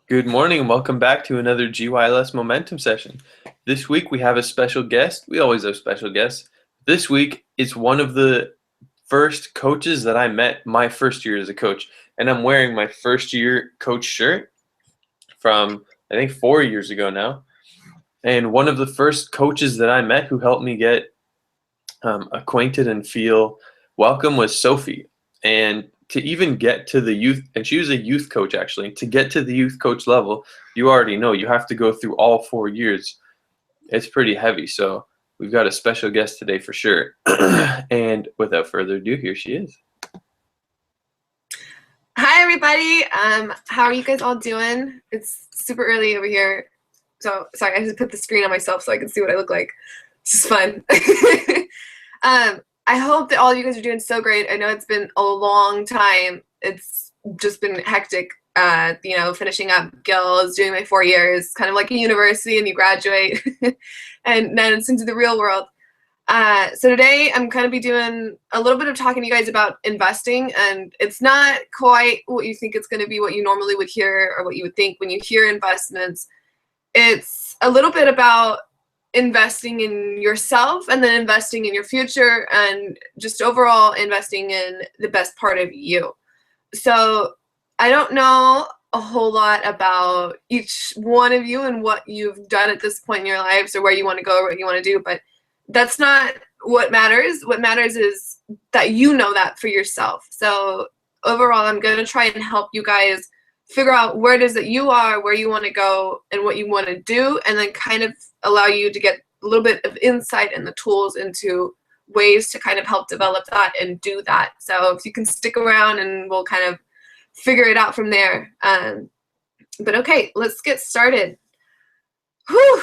Good morning and welcome back to another GYLS Momentum session. This week we have a special guest. We always have special guests. This week it's one of the first coaches that I met my first year as a coach. And I'm wearing my first year coach shirt from I think 4 years ago now. And one of the first coaches that I met who helped me get acquainted and feel welcome was Sophie. And to even get to the youth, and she was a youth coach actually, to get to the youth coach level, you already know you have to go through all 4 years. It's pretty heavy. So we've got a special guest today for sure. And without further ado, here she is. Hi everybody. How are you guys all doing? It's super early over here. So sorry, I just put the screen on myself so I can see what I look like. This is fun. I hope that all of you guys are doing so great. I know it's been a long time. It's just been hectic, finishing up GYLS, doing my 4 years, kind of like a university, and you graduate and then it's into the real world. So today I'm going to be doing a little bit of talking to you guys about investing, and it's not quite what you think it's going to be, what you normally would hear or what you would think when you hear investments. It's a little bit about investing in yourself and then investing in your future and just overall investing in the best part of you. So I don't know a whole lot about each one of you and what you've done at this point in your lives or where you want to go or what you want to do, but that's not what matters. What matters is that you know that for yourself. So overall, I'm going to try and help you guys figure out where it is that you are, where you want to go, and what you want to do, and then kind of allow you to get a little bit of insight and the tools into ways to kind of help develop that and do that. So if you can stick around and we'll kind of figure it out from there. But okay, let's get started. Whew.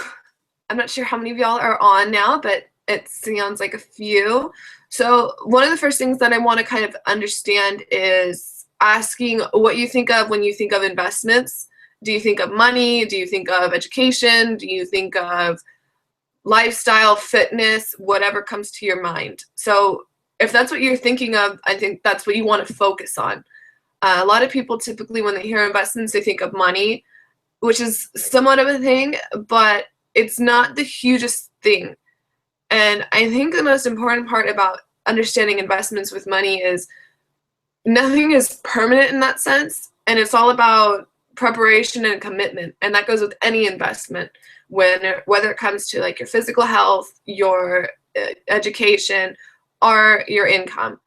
I'm not sure how many of y'all are on now, but it sounds like a few. So one of the first things that I want to kind of understand is asking what you think of when you think of investments. Do you think of money? Do you think of education? Do you think of lifestyle, fitness, whatever comes to your mind? So if that's what you're thinking of, I think that's what you want to focus on. A lot of people typically, when they hear investments, they think of money, which is somewhat of a thing, but it's not the hugest thing. And I think the most important part about understanding investments with money is nothing is permanent in that sense, and it's all about preparation and commitment, and that goes with any investment, whether it comes to like your physical health, your education, or your income.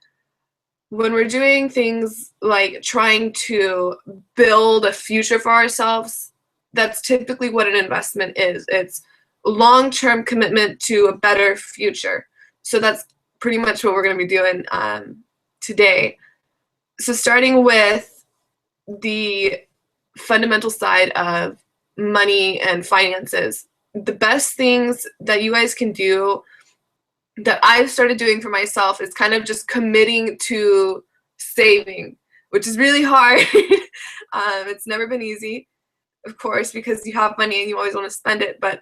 When we're doing things like trying to build a future for ourselves, that's typically what an investment is. It's long-term commitment to a better future. So that's pretty much what we're going to be doing today. So starting with the fundamental side of money and finances, the best things that you guys can do that I've started doing for myself is kind of just committing to saving, which is really hard. It's never been easy, of course, because you have money and you always want to spend it. But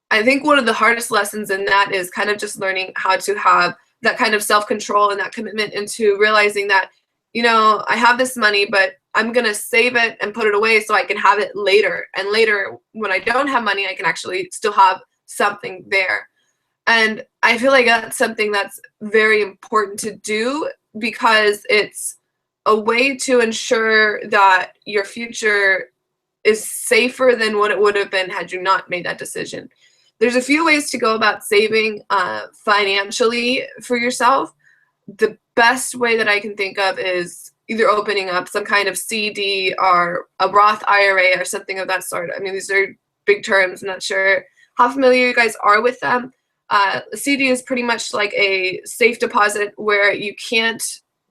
I think one of the hardest lessons in that is kind of just learning how to have that kind of self-control and that commitment into realizing that, you know, I have this money, but I'm going to save it and put it away so I can have it later. And later, when I don't have money, I can actually still have something there. And I feel like that's something that's very important to do because it's a way to ensure that your future is safer than what it would have been had you not made that decision. There's a few ways to go about saving financially for yourself. The best way that I can think of is either opening up some kind of CD or a Roth IRA or something of that sort. I mean, these are big terms. I'm not sure how familiar you guys are with them. A CD is pretty much like a safe deposit where you can't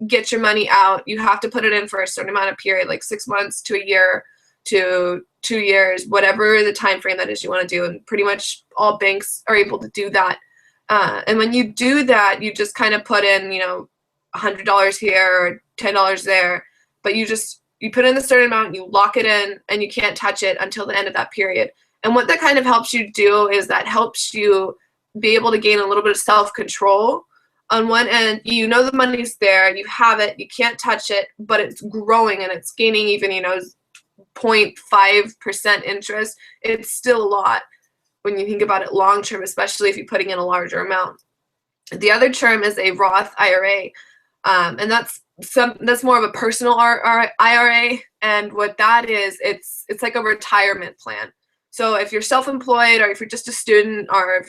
get your money out. You have to put it in for a certain amount of period, like 6 months to a year to 2 years, whatever the time frame that is you want to do. And pretty much all banks are able to do that. And when you do that, you just kind of put in, you know, $100 here or $10 there, but you put in a certain amount, you lock it in, and you can't touch it until the end of that period. And what that kind of helps you do is that helps you be able to gain a little bit of self-control. On one end, you know the money's there, you have it, you can't touch it, but it's growing and it's gaining even, you know, 0.5% interest, it's still a lot when you think about it long term, especially if you're putting in a larger amount. The other term is a Roth IRA, and that's more of a personal IRA. And what that is, it's like a retirement plan. So if you're self-employed, or if you're just a student, or if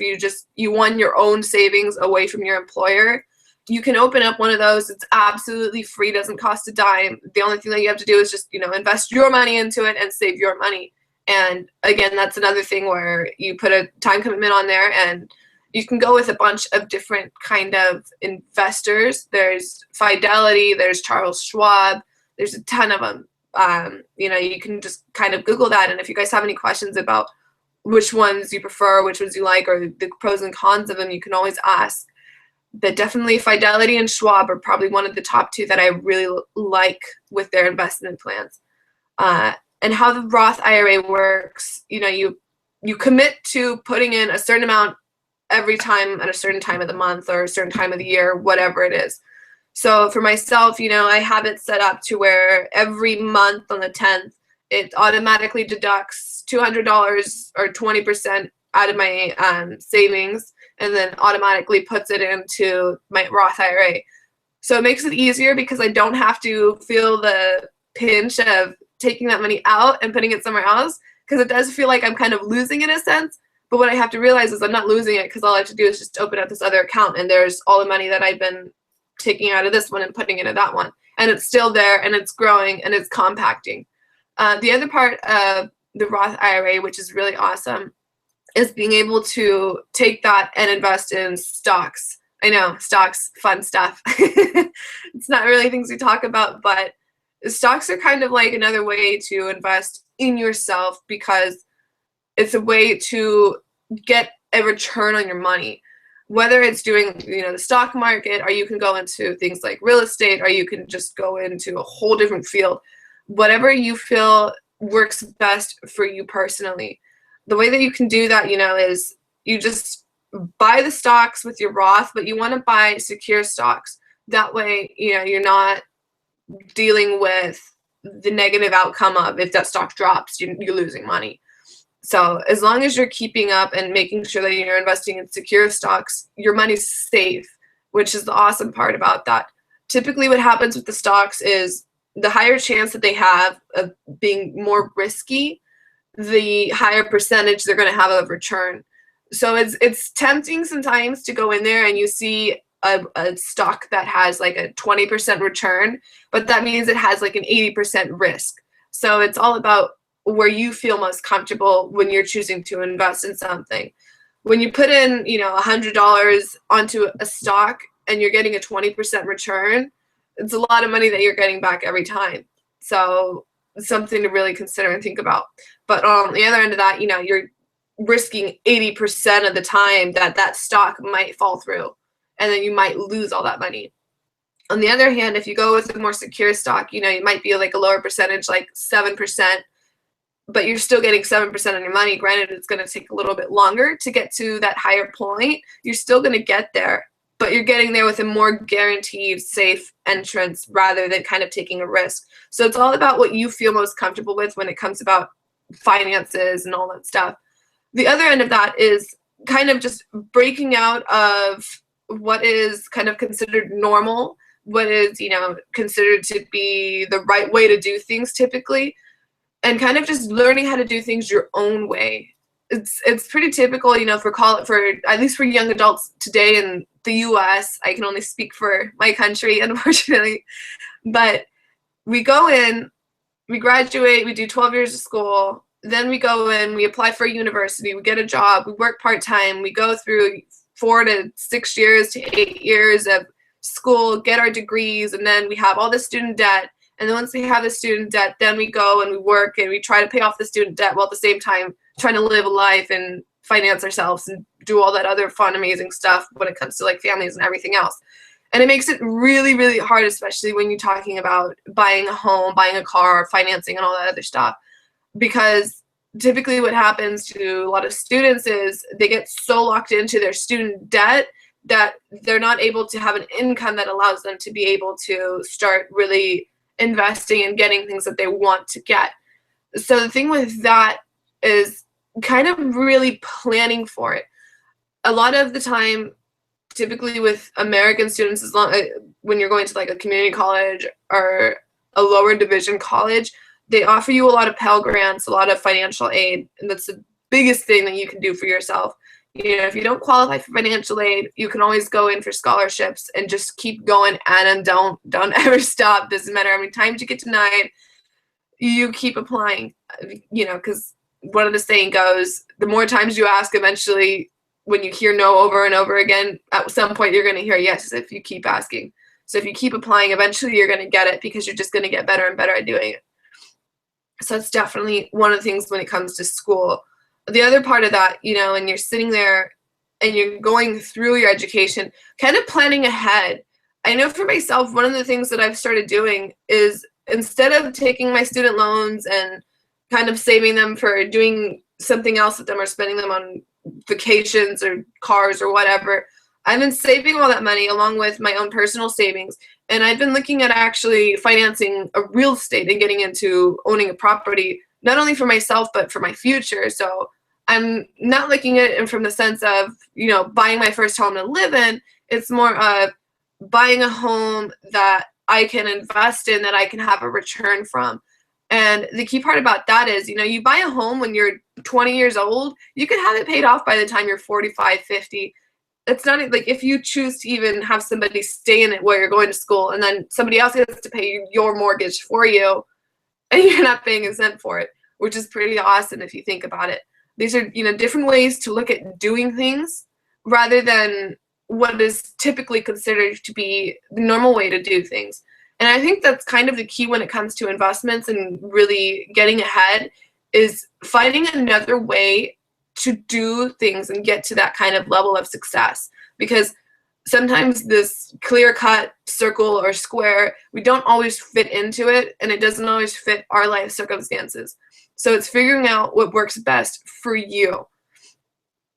you want your own savings away from your employer, you can open up one of those. It's absolutely free, doesn't cost a dime. The only thing that you have to do is just, invest your money into it and save your money. And again, that's another thing where you put a time commitment on there, and you can go with a bunch of different kind of investors. There's Fidelity, there's Charles Schwab, there's a ton of them. You can just kind of Google that, and if you guys have any questions about which ones you prefer, which ones you like, or the pros and cons of them, you can always ask. But definitely Fidelity and Schwab are probably one of the top two that I really like with their investment plans. And how the Roth IRA works, you commit to putting in a certain amount every time at a certain time of the month or a certain time of the year, whatever it is. So for myself, I have it set up to where every month on the 10th, it automatically deducts $200 or 20% out of my savings, and then automatically puts it into my Roth IRA. So it makes it easier because I don't have to feel the pinch of taking that money out and putting it somewhere else, because it does feel like I'm kind of losing it in a sense. But what I have to realize is I'm not losing it, because all I have to do is just open up this other account, and there's all the money that I've been taking out of this one and putting into that one. And it's still there, and it's growing, and it's compacting. The other part of the Roth IRA, which is really awesome, is being able to take that and invest in stocks. I know, stocks, fun stuff. It's not really things we talk about, but stocks are kind of like another way to invest in yourself, because it's a way to get a return on your money. Whether it's doing, the stock market, or you can go into things like real estate, or you can just go into a whole different field. Whatever you feel works best for you personally. The way that you can do that, is you just buy the stocks with your Roth, but you want to buy secure stocks. That way, you're not dealing with the negative outcome of, if that stock drops, you're losing money. So as long as you're keeping up and making sure that you're investing in secure stocks, your money's safe, which is the awesome part about that. Typically what happens with the stocks is the higher chance that they have of being more risky, the higher percentage they're going to have of return. So it's tempting sometimes to go in there and you see a stock that has like a 20% return, but that means it has like an 80% risk. So it's all about where you feel most comfortable when you're choosing to invest in something. When you put in, $100 onto a stock and you're getting a 20% return, it's a lot of money that you're getting back every time. So it's something to really consider and think about. But on the other end of that, you're risking 80% of the time that stock might fall through, and then you might lose all that money. On the other hand, if you go with a more secure stock, you might be like a lower percentage, like 7%, but you're still getting 7% on your money. Granted, it's going to take a little bit longer to get to that higher point. You're still going to get there, but you're getting there with a more guaranteed safe entrance rather than kind of taking a risk. So it's all about what you feel most comfortable with when it comes about finances and all that stuff. The other end of that is kind of just breaking out of what is kind of considered normal, what is, considered to be the right way to do things typically, and kind of just learning how to do things your own way. It's pretty typical, for at least for young adults today in the US. I can only speak for my country, unfortunately. But we go in, we graduate, we do 12 years of school, then we go in, we apply for a university, we get a job, we work part-time, we go through 4 to 6 years to 8 years of school, get our degrees, and then we have all the student debt. And then once we have the student debt, then we go and we work and we try to pay off the student debt while at the same time trying to live a life and finance ourselves and do all that other fun, amazing stuff when it comes to like families and everything else. And it makes it really, really hard, especially when you're talking about buying a home, buying a car, financing and all that other stuff. Because typically what happens to a lot of students is they get so locked into their student debt that they're not able to have an income that allows them to be able to start really investing and getting things that they want to get. So the thing with that is kind of really planning for it. A lot of the time, typically with American students, when you're going to like a community college or a lower division college, they offer you a lot of Pell Grants, a lot of financial aid, and that's the biggest thing that you can do for yourself. If you don't qualify for financial aid, you can always go in for scholarships and just keep going at them. Don't ever stop. Doesn't matter how many times you get denied, you keep applying. Because one of the saying goes, the more times you ask, eventually, when you hear no over and over again, at some point you're going to hear yes if you keep asking. So if you keep applying, eventually you're going to get it because you're just going to get better and better at doing it. So it's definitely one of the things when it comes to school. The other part of that, and you're sitting there and you're going through your education, kind of planning ahead. I know for myself, one of the things that I've started doing is instead of taking my student loans and kind of saving them for doing something else with them or spending them on vacations or cars or whatever, I've been saving all that money along with my own personal savings. And I've been looking at actually financing a real estate and getting into owning a property, not only for myself, but for my future. So I'm not looking at it from the sense of, buying my first home to live in. It's more of buying a home that I can invest in, that I can have a return from. And the key part about that is, you buy a home when you're 20 years old, you can have it paid off by the time you're 45, 50. It's not like if you choose to even have somebody stay in it while you're going to school and then somebody else gets to pay your mortgage for you and you're not paying a cent for it, which is pretty awesome if you think about it. These are, different ways to look at doing things rather than what is typically considered to be the normal way to do things. And I think that's kind of the key when it comes to investments and really getting ahead, is finding another way to do things and get to that kind of level of success. Because sometimes this clear-cut circle or square, we don't always fit into it, and it doesn't always fit our life circumstances. So it's figuring out what works best for you,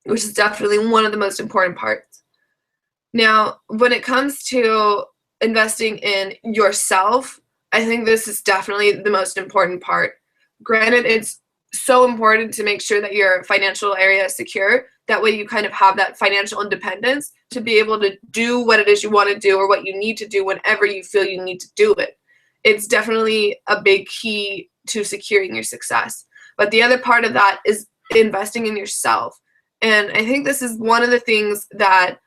which is definitely one of the most important parts. Now, when it comes to investing in yourself, I think this is definitely the most important part. Granted, it's so important to make sure that your financial area is secure. That way you kind of have that financial independence to be able to do what it is you want to do or what you need to do whenever you feel you need to do it. It's definitely a big key to securing your success. But the other part of that is investing in yourself. And I think this is one of the things that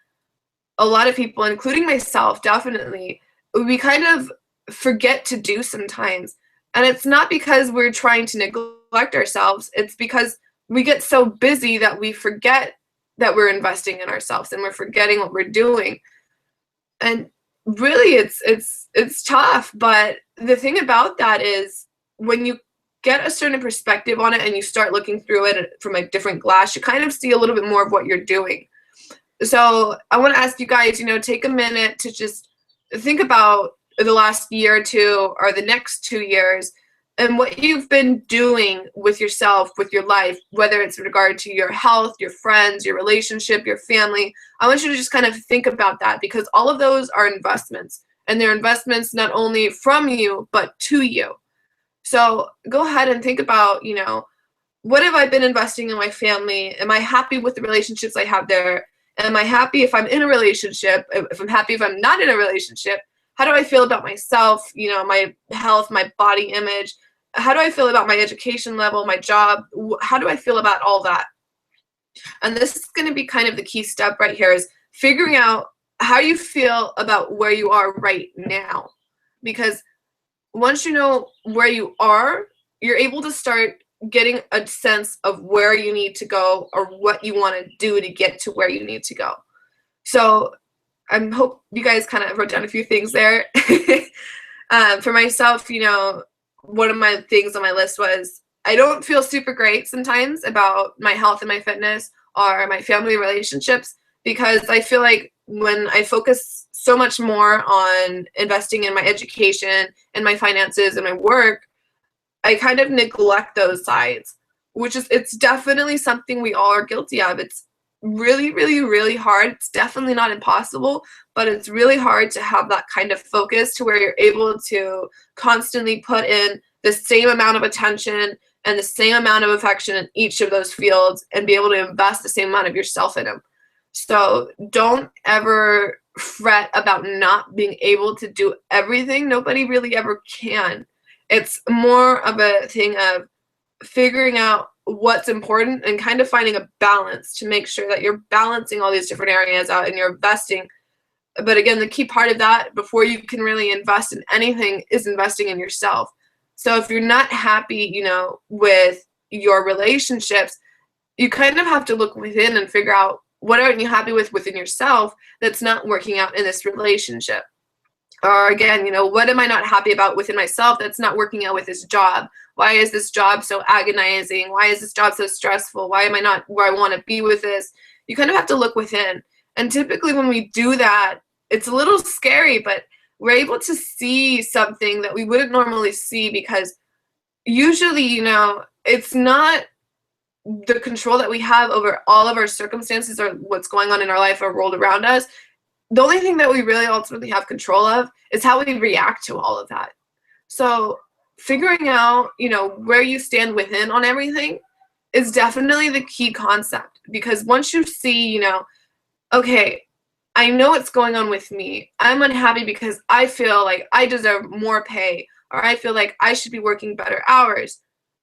a lot of people, including myself, definitely, we kind of forget to do sometimes. And it's not because we're trying to neglect ourselves. It's because we get so busy that we forget that we're investing in ourselves and we're forgetting what we're doing. And really, it's tough. But the thing about that is when you get a certain perspective on it and you start looking through it from a different glass, you kind of see a little bit more of what you're doing. So I want to ask you guys, take a minute to just think about the last year or two or the next 2 years and what you've been doing with yourself, with your life, whether it's in regard to your health, your friends, your relationship, your family. I want you to just kind of think about that, because all of those are investments, and they're investments not only from you, but to you. So go ahead and think about, what have I been investing in my family? Am I happy with the relationships I have there? Am I happy if I'm in a relationship? If I'm happy if I'm not in a relationship? How do I feel about myself, my health, my body image? How do I feel about my education level, my job? How do I feel about all that? And this is going to be kind of the key step right here, is figuring out how you feel about where you are right now. Because once you know where you are, you're able to start getting a sense of where you need to go or what you want to do to get to where you need to go. So I hope you guys kind of wrote down a few things there. For myself, one of my things on my list was I don't feel super great sometimes about my health and my fitness or my family relationships, because I feel like when I focus so much more on investing in my education and my finances and my work, I kind of neglect those sides, it's definitely something we all are guilty of. It's really, really, really hard. It's definitely not impossible, but it's really hard to have that kind of focus to where you're able to constantly put in the same amount of attention and the same amount of affection in each of those fields and be able to invest the same amount of yourself in them. So don't ever fret about not being able to do everything. Nobody really ever can. It's more of a thing of figuring out what's important and kind of finding a balance to make sure that you're balancing all these different areas out and you're investing. But again, the key part of that before you can really invest in anything is investing in yourself. So if you're not happy, with your relationships, you kind of have to look within and figure out what aren't you happy with within yourself that's not working out in this relationship. Or again, what am I not happy about within myself that's not working out with this job? Why is this job so agonizing? Why is this job so stressful? Why am I not where I want to be with this? You kind of have to look within. And typically when we do that, it's a little scary, but we're able to see something that we wouldn't normally see because usually, it's not the control that we have over all of our circumstances or what's going on in our life or world around us. The only thing that we really ultimately have control of is how we react to all of that. So figuring out, where you stand within on everything is definitely the key concept, because once you see, okay, I know what's going on with me. I'm unhappy because I feel like I deserve more pay, or I feel like I should be working better hours.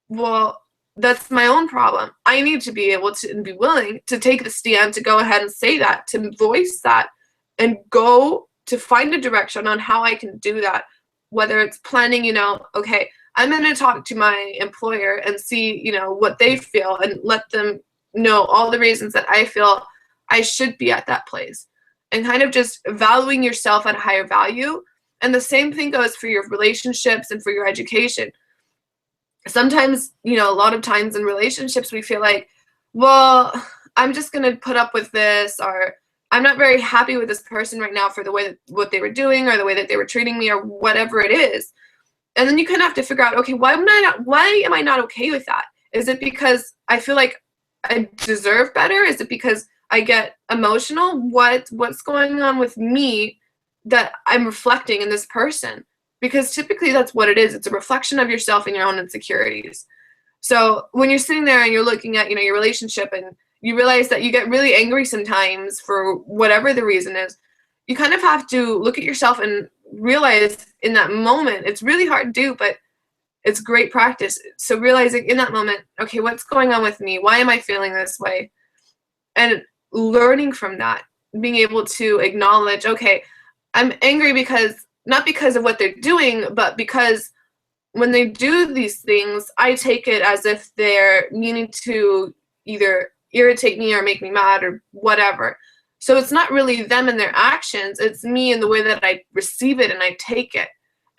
Well, that's my own problem. I need to be able to and be willing to take the stand to go ahead and say that, to voice that, and go to find a direction on how I can do that. Whether it's planning, okay, I'm going to talk to my employer and see, what they feel and let them know all the reasons that I feel I should be at that place. And kind of just valuing yourself at a higher value. And the same thing goes for your relationships and for your education. Sometimes, a lot of times in relationships, we feel like, well, I'm just going to put up with this, or I'm not very happy with this person right now for the way that what they were doing or the way that they were treating me or whatever it is. And then you kind of have to figure out, okay, why am I not okay with that? Is it because I feel like I deserve better? Is it because I get emotional? What's going on with me that I'm reflecting in this person? Because typically that's what it is. It's a reflection of yourself and your own insecurities. So when you're sitting there and you're looking at, your relationship and you realize that you get really angry sometimes for whatever the reason is, you kind of have to look at yourself and realize in that moment, it's really hard to do, but it's great practice. So realizing in that moment, okay, what's going on with me? Why am I feeling this way? And learning from that, being able to acknowledge, okay, I'm angry not because of what they're doing, but because when they do these things, I take it as if they're meaning to either irritate me or make me mad or whatever. So it's not really them and their actions, it's me and the way that I receive it and I take it.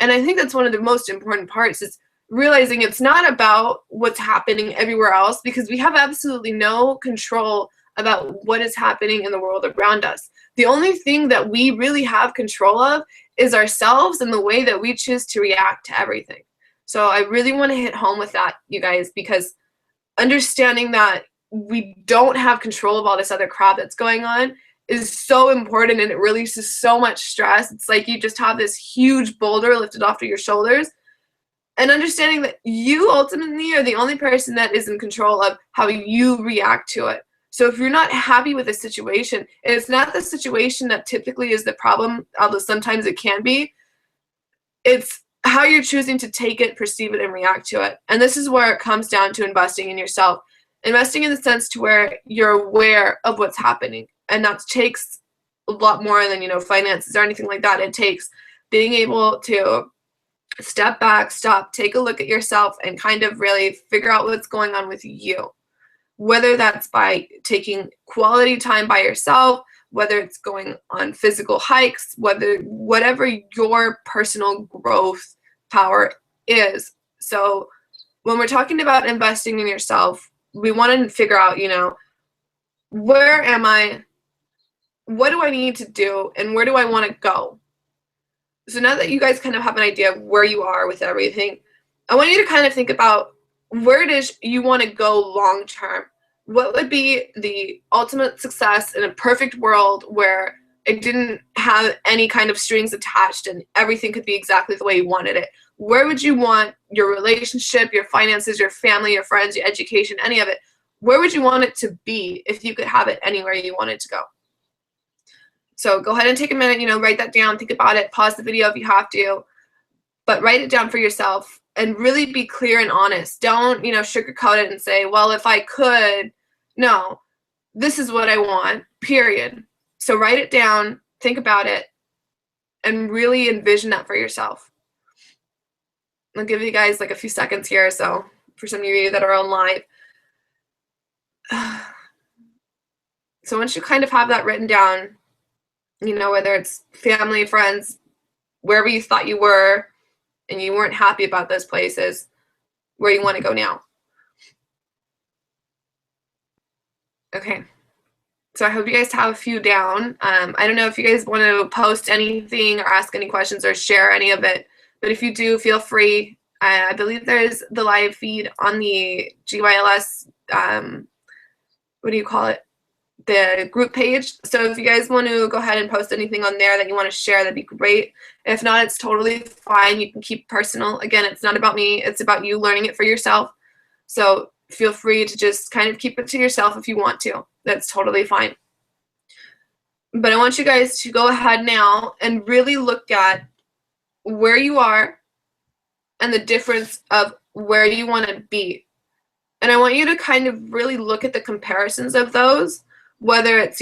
And I think that's one of the most important parts, is realizing it's not about what's happening everywhere else, because we have absolutely no control about what is happening in the world around us. The only thing that we really have control of is ourselves and the way that we choose to react to everything. So I really want to hit home with that, you guys, because understanding that we don't have control of all this other crap that's going on is so important, and it releases so much stress. It's like you just have this huge boulder lifted off of your shoulders, and understanding that you ultimately are the only person that is in control of how you react to it. So if you're not happy with a situation, and it's not the situation that typically is the problem, although sometimes it can be, it's how you're choosing to take it, perceive it, and react to it. And this is where it comes down to investing in yourself. Investing in the sense to where you're aware of what's happening. And that takes a lot more than, finances or anything like that. It takes being able to step back, stop, take a look at yourself, and kind of really figure out what's going on with you. Whether that's by taking quality time by yourself, whether it's going on physical hikes, whatever your personal growth power is. So when we're talking about investing in yourself, we want to figure out, where am I? What do I need to do? And where do I want to go? So now that you guys kind of have an idea of where you are with everything, I want you to kind of think about where it is you want to go long term. What would be the ultimate success in a perfect world where it didn't have any kind of strings attached and everything could be exactly the way you wanted it? Where would you want your relationship, your finances, your family, your friends, your education, any of it? Where would you want it to be if you could have it anywhere you wanted to go? So go ahead and take a minute, write that down, think about it, pause the video if you have to, but write it down for yourself and really be clear and honest. Don't, sugarcoat it and say, well, if I could. No, this is what I want, period. So write it down, think about it, and really envision that for yourself. I'll give you guys like a few seconds here. So for some of you that are on live. So once you kind of have that written down, whether it's family, friends, wherever you thought you were and you weren't happy about those places, where you want to go now. Okay. So I hope you guys have a few down. I don't know if you guys want to post anything or ask any questions or share any of it, but if you do, feel free. I believe there's the live feed on the GYLS, what do you call it? The group page. So if you guys want to go ahead and post anything on there that you want to share, that'd be great. If not, it's totally fine. You can keep personal. Again, it's not about me. It's about you learning it for yourself. So feel free to just kind of keep it to yourself if you want to. That's totally fine. But I want you guys to go ahead now and really look at where you are and the difference of where you want to be. And I want you to kind of really look at the comparisons of those, whether it's,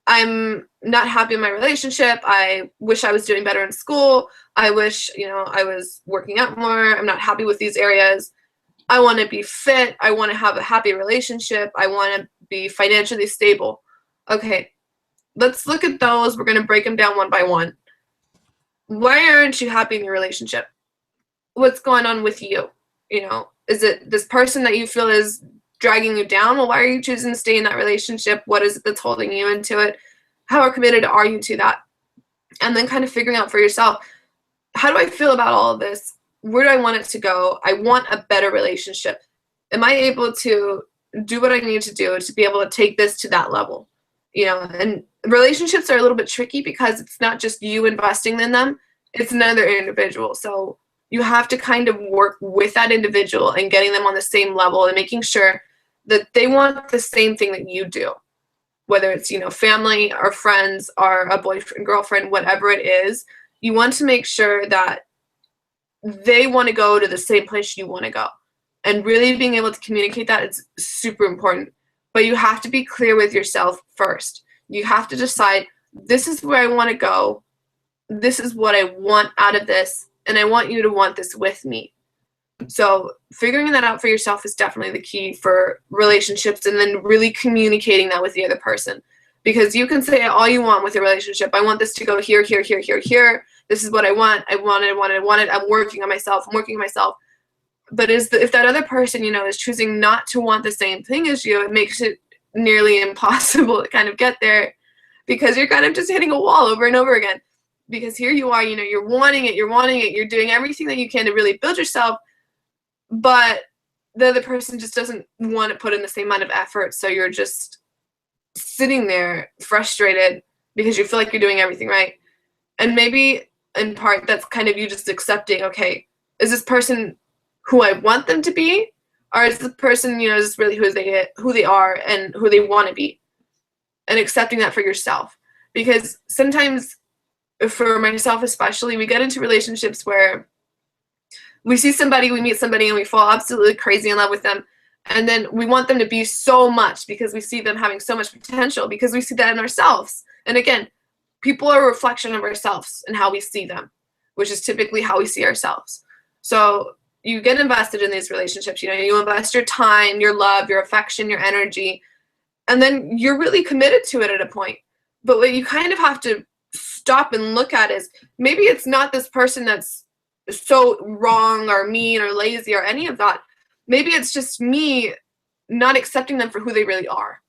I'm not happy in my relationship. I wish I was doing better in school. I wish, I was working out more. I'm not happy with these areas. I want to be fit. I want to have a happy relationship. I want to be financially stable. Okay, let's look at those. We're going to break them down one by one. Why aren't you happy in your relationship? What's going on with you? Is it this person that you feel is dragging you down? Well, why are you choosing to stay in that relationship? What is it that's holding you into it? How committed are you to that? And then kind of figuring out for yourself, how do I feel about all of this? Where do I want it to go? I want a better relationship. Am I able to do what I need to do to be able to take this to that level? And relationships are a little bit tricky because it's not just you investing in them, it's another individual. So you have to kind of work with that individual and getting them on the same level and making sure that they want the same thing that you do, whether it's, family or friends or a boyfriend, girlfriend, whatever it is. You want to make sure that they want to go to the same place you want to go. And really being able to communicate that is super important. But you have to be clear with yourself first. You have to decide, this is where I want to go. This is what I want out of this. And I want you to want this with me. So figuring that out for yourself is definitely the key for relationships, and then really communicating that with the other person. Because you can say all you want with a relationship. I want this to go here, here, here, here, here. This is what I want. I want it, I want it, I want it. I'm working on myself. But if that other person, is choosing not to want the same thing as you, it makes it nearly impossible to kind of get there, because you're kind of just hitting a wall over and over again. Because here you are, you're wanting it, you're doing everything that you can to really build yourself, but the other person just doesn't want to put in the same amount of effort. So you're just sitting there frustrated because you feel like you're doing everything right. And maybe in part that's kind of you just accepting, okay, is this person who I want them to be? Or is this person, is this really who they are and who they want to be? And accepting that for yourself. Because sometimes, for myself especially, we get into relationships where we see somebody, we meet somebody, and we fall absolutely crazy in love with them. And then we want them to be so much because we see them having so much potential, because we see that in ourselves. And again, people are a reflection of ourselves and how we see them, which is typically how we see ourselves. So you get invested in these relationships. You invest your time, your love, your affection, your energy, and then you're really committed to it at a point. But what you kind of have to stop and look at is, maybe it's not this person that's so wrong or mean or lazy or any of that. Maybe it's just me not accepting them for who they really are.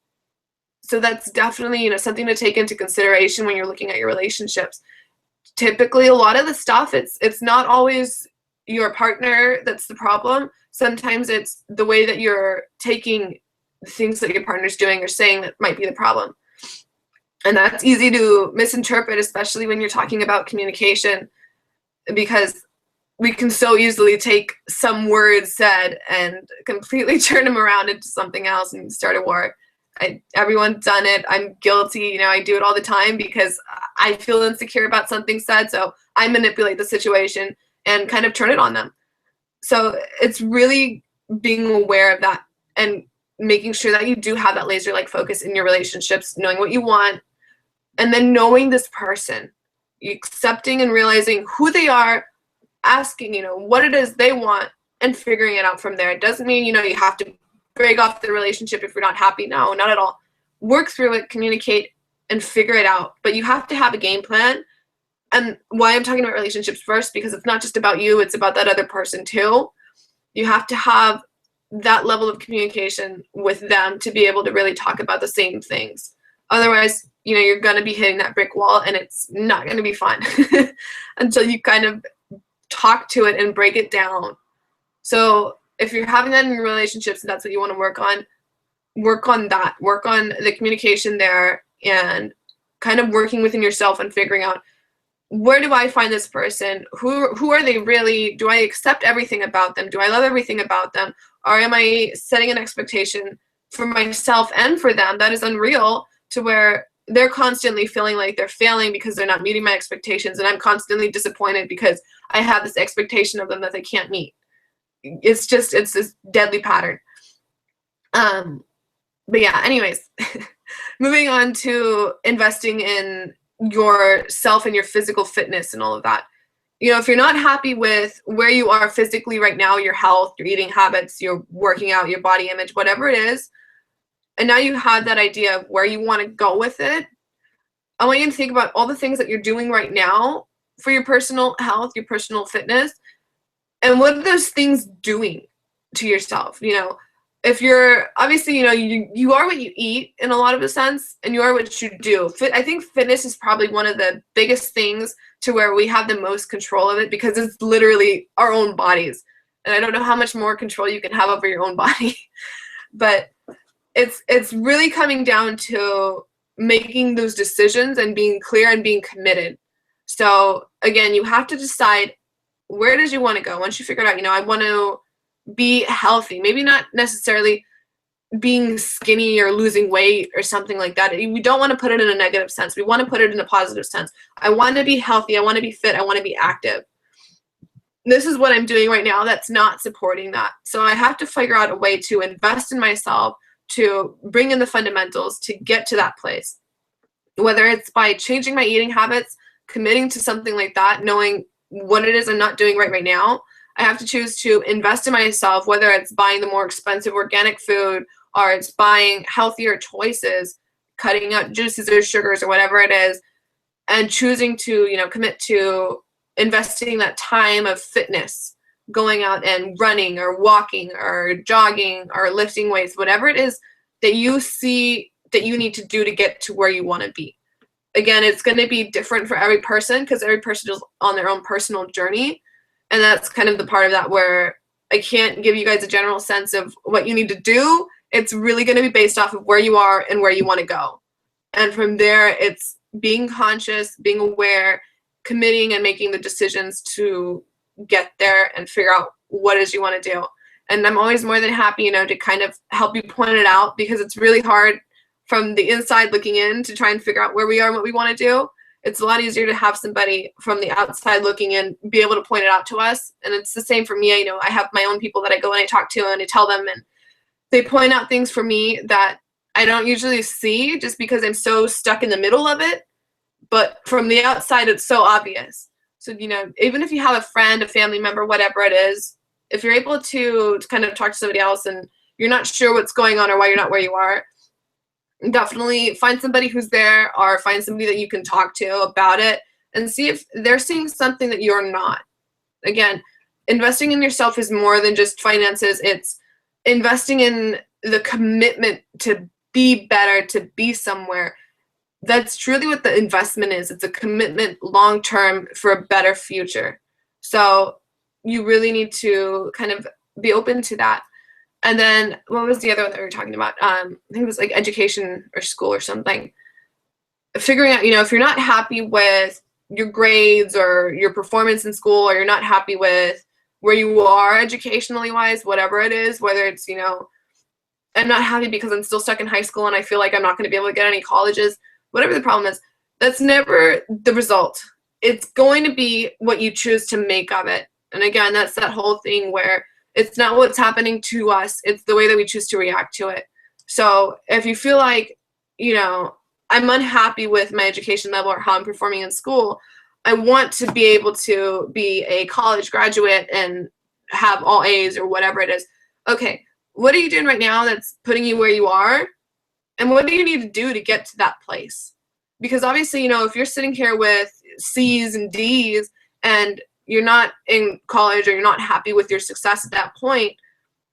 So that's definitely, something to take into consideration when you're looking at your relationships. Typically, a lot of the stuff, it's not always your partner that's the problem. Sometimes it's the way that you're taking things that your partner's doing or saying that might be the problem. And that's easy to misinterpret, especially when you're talking about communication, because we can so easily take some words said and completely turn them around into something else and start a war. Everyone's done it. I'm guilty. I do it all the time because I feel insecure about something said, so I manipulate the situation and kind of turn it on them. So it's really being aware of that and making sure that you do have that laser-like focus in your relationships, knowing what you want, and then knowing this person, accepting and realizing who they are, asking, what it is they want, and figuring it out from there. It doesn't mean, you have to break off the relationship if you're not happy. No, not at all. Work through it, communicate, and figure it out. But you have to have a game plan. And why I'm talking about relationships first, because it's not just about you, it's about that other person too. You have to have that level of communication with them to be able to really talk about the same things. Otherwise, you're going to be hitting that brick wall, and it's not going to be fun until you kind of talk to it and break it down. So if you're having that in your relationships and that's what you want to work on that. Work on the communication there and kind of working within yourself and figuring out, where do I find this person? Who are they really? Do I accept everything about them? Do I love everything about them? Or am I setting an expectation for myself and for them that is unreal, to where they're constantly feeling like they're failing because they're not meeting my expectations, and I'm constantly disappointed because I have this expectation of them that they can't meet. It's this deadly pattern. But yeah, anyways, moving on to investing in yourself and your physical fitness and all of that. If you're not happy with where you are physically right now, your health, your eating habits, your working out, your body image, whatever it is, and now you have that idea of where you want to go with it, I want you to think about all the things that you're doing right now for your personal health, your personal fitness, and what are those things doing to yourself? If you're obviously, you are what you eat in a lot of a sense, and you are what you do. I think fitness is probably one of the biggest things to where we have the most control of it, because it's literally our own bodies. And I don't know how much more control you can have over your own body, but it's really coming down to making those decisions and being clear and being committed. So again, you have to decide, where does you want to go? Once you figure it out, I want to be healthy, maybe not necessarily being skinny or losing weight or something like that. We don't want to put it in a negative sense. We want to put it in a positive sense. I want to be healthy. I want to be fit. I want to be active. This is what I'm doing right now that's not supporting that. So I have to figure out a way to invest in myself, to bring in the fundamentals to get to that place. Whether it's by changing my eating habits, committing to something like that, knowing what it is I'm not doing right now, I have to choose to invest in myself, whether it's buying the more expensive organic food, or it's buying healthier choices, cutting out juices or sugars or whatever it is, and choosing to, commit to investing that time of fitness, going out and running or walking or jogging or lifting weights, whatever it is that you see that you need to do to get to where you want to be. Again, it's going to be different for every person, because every person is on their own personal journey. And that's kind of the part of that where I can't give you guys a general sense of what you need to do. It's really going to be based off of where you are and where you want to go. And from there, it's being conscious, being aware, committing, and making the decisions to get there and figure out what it is you want to do. And I'm always more than happy, to kind of help you point it out, because it's really hard from the inside looking in to try and figure out where we are and what we want to do. It's a lot easier to have somebody from the outside looking in be able to point it out to us. And it's the same for me. I have my own people that I go and I talk to and I tell them, and they point out things for me that I don't usually see, just because I'm so stuck in the middle of it. But from the outside, it's so obvious. So, even if you have a friend, a family member, whatever it is, if you're able to kind of talk to somebody else and you're not sure what's going on or why you're not where you are, definitely find somebody who's there, or find somebody that you can talk to about it and see if they're seeing something that you're not. Again, investing in yourself is more than just finances. It's investing in the commitment to be better, to be somewhere. That's truly what the investment is. It's a commitment long-term for a better future. So you really need to kind of be open to that. And then what was the other one that we were talking about? I think it was like education or school or something. Figuring out, if you're not happy with your grades or your performance in school, or you're not happy with where you are educationally wise, whatever it is, whether it's, you know, I'm not happy because I'm still stuck in high school and I feel like I'm not going to be able to get any colleges, whatever the problem is, that's never the result. It's going to be what you choose to make of it. And again, that's that whole thing where it's not what's happening to us, it's the way that we choose to react to it. So if you feel like, you know, I'm unhappy with my education level or how I'm performing in school, I want to be able to be a college graduate and have all A's or whatever it is. Okay, what are you doing right now that's putting you where you are? And what do you need to do to get to that place? Because obviously, you know, if you're sitting here with C's and D's and you're not in college or you're not happy with your success at that point,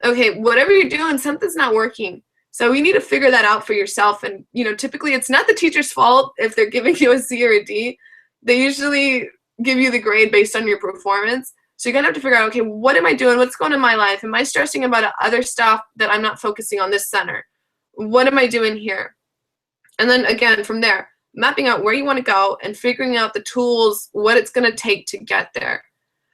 okay, whatever you're doing, something's not working. So you need to figure that out for yourself. And, you know, typically it's not the teacher's fault if they're giving you a C or a D. They usually give you the grade based on your performance. So you're going to have to figure out, okay, what am I doing? What's going on in my life? Am I stressing about other stuff that I'm not focusing on this center? What am I doing here? And then again, from there, mapping out where you want to go and figuring out the tools, what it's going to take to get there.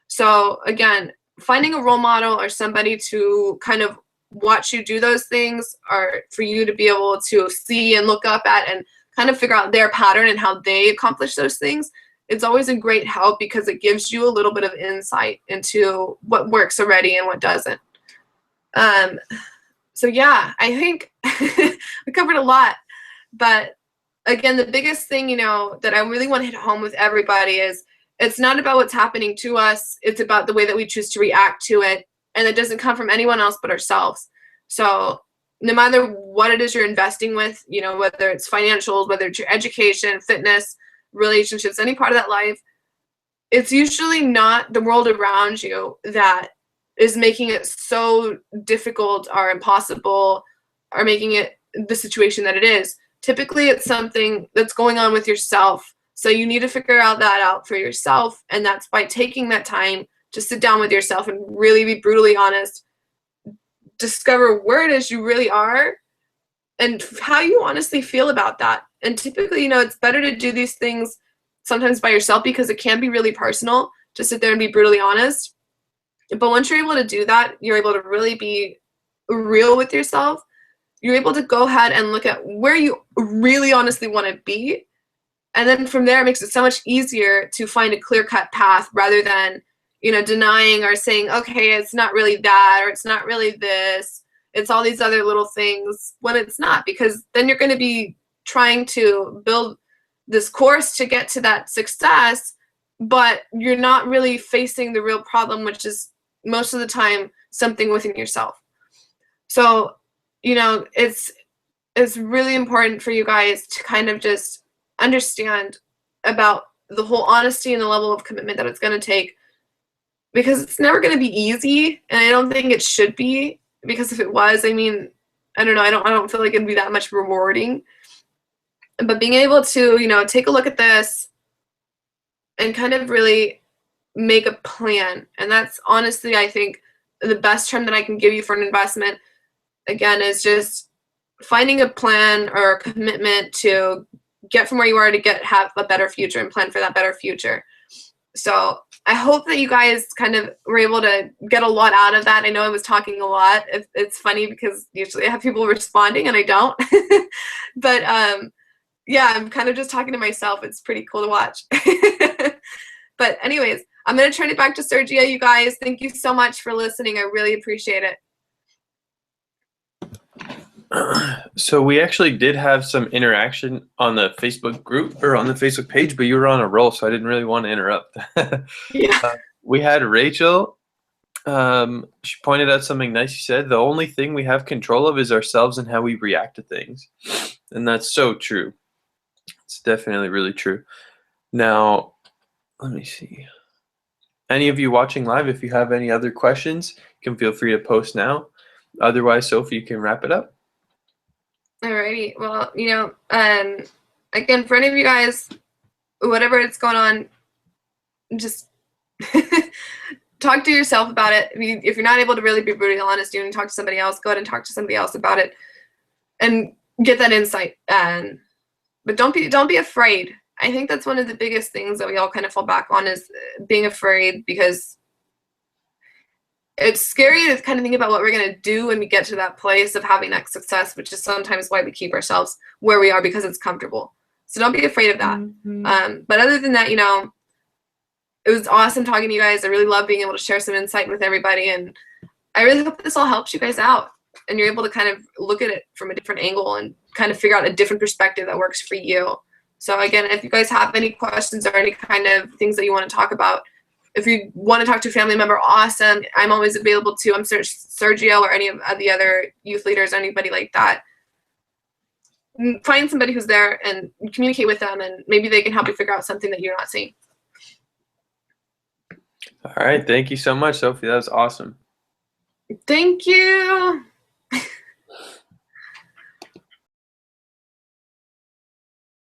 So again, finding a role model or somebody to kind of watch you do those things, or for you to be able to see and look up at and kind of figure out their pattern and how they accomplish those things, it's always a great help because it gives you a little bit of insight into what works already and what doesn't. So yeah, I think we covered a lot, but again, the biggest thing, you know, that I really want to hit home with everybody is it's not about what's happening to us. It's about the way that we choose to react to it. And it doesn't come from anyone else but ourselves. So no matter what it is you're investing with, you know, whether it's financials, whether it's your education, fitness, relationships, any part of that life, it's usually not the world around you that is making it so difficult or impossible or making it the situation that it is. Typically, it's something that's going on with yourself. So you need to figure that out for yourself. And that's by taking that time to sit down with yourself and really be brutally honest, discover where it is you really are and how you honestly feel about that. And typically, you know, it's better to do these things sometimes by yourself because it can be really personal to sit there and be brutally honest. But once you're able to do that, you're able to really be real with yourself. You're able to go ahead and look at where you really honestly want to be. And then from there, it makes it so much easier to find a clear-cut path rather than, you know, denying or saying, okay, it's not really that, or it's not really this, it's all these other little things, when it's not, because then you're going to be trying to build this course to get to that success, but you're not really facing the real problem, which is most of the time something within yourself. So, you know, it's really important for you guys to kind of just understand about the whole honesty and the level of commitment that it's going to take, because it's never going to be easy, and I don't think it should be, because if it was, I mean, I don't know, I don't feel like it'd be that much rewarding. But being able to, you know, take a look at this and kind of really make a plan, and that's honestly, I think, the best term that I can give you for an investment, again, is just finding a plan or a commitment to get from where you are to have a better future and plan for that better future. So I hope that you guys kind of were able to get a lot out of that. I know I was talking a lot. It's funny because usually I have people responding and I don't. But yeah, I'm kind of just talking to myself. It's pretty cool to watch. But anyways, I'm going to turn it back to Sergio, you guys. Thank you so much for listening. I really appreciate it. So we actually did have some interaction on the Facebook group or on the Facebook page, but you were on a roll, so I didn't really want to interrupt. Yeah. We had Rachel. She pointed out something nice. She said, the only thing we have control of is ourselves and how we react to things. And that's so true. It's definitely really true. Now, let me see. Any of you watching live, if you have any other questions, you can feel free to post now. Otherwise, Sophie, you can wrap it up. Alrighty. Well, you know, again, for any of you guys, whatever it's going on, just talk to yourself about it. If you're not able to really be brutally honest, you can talk to somebody else. Go ahead and talk to somebody else about it, and get that insight. But don't be afraid. I think that's one of the biggest things that we all kind of fall back on is being afraid, because it's scary to kind of think about what we're going to do when we get to that place of having that success, which is sometimes why we keep ourselves where we are, because it's comfortable. So don't be afraid of that. But other than that, it was awesome talking to you guys. I really love being able to share some insight with everybody. And I really hope this all helps you guys out and you're able to kind of look at it from a different angle and kind of figure out a different perspective that works for you. So again, if you guys have any questions or any kind of things that you want to talk about, if you want to talk to a family member, awesome. I'm always available too. I'm Sergio or any of the other youth leaders, anybody like that. Find somebody who's there and communicate with them, and maybe they can help you figure out something that you're not seeing. All right. Thank you so much, Sophie. That was awesome. Thank you.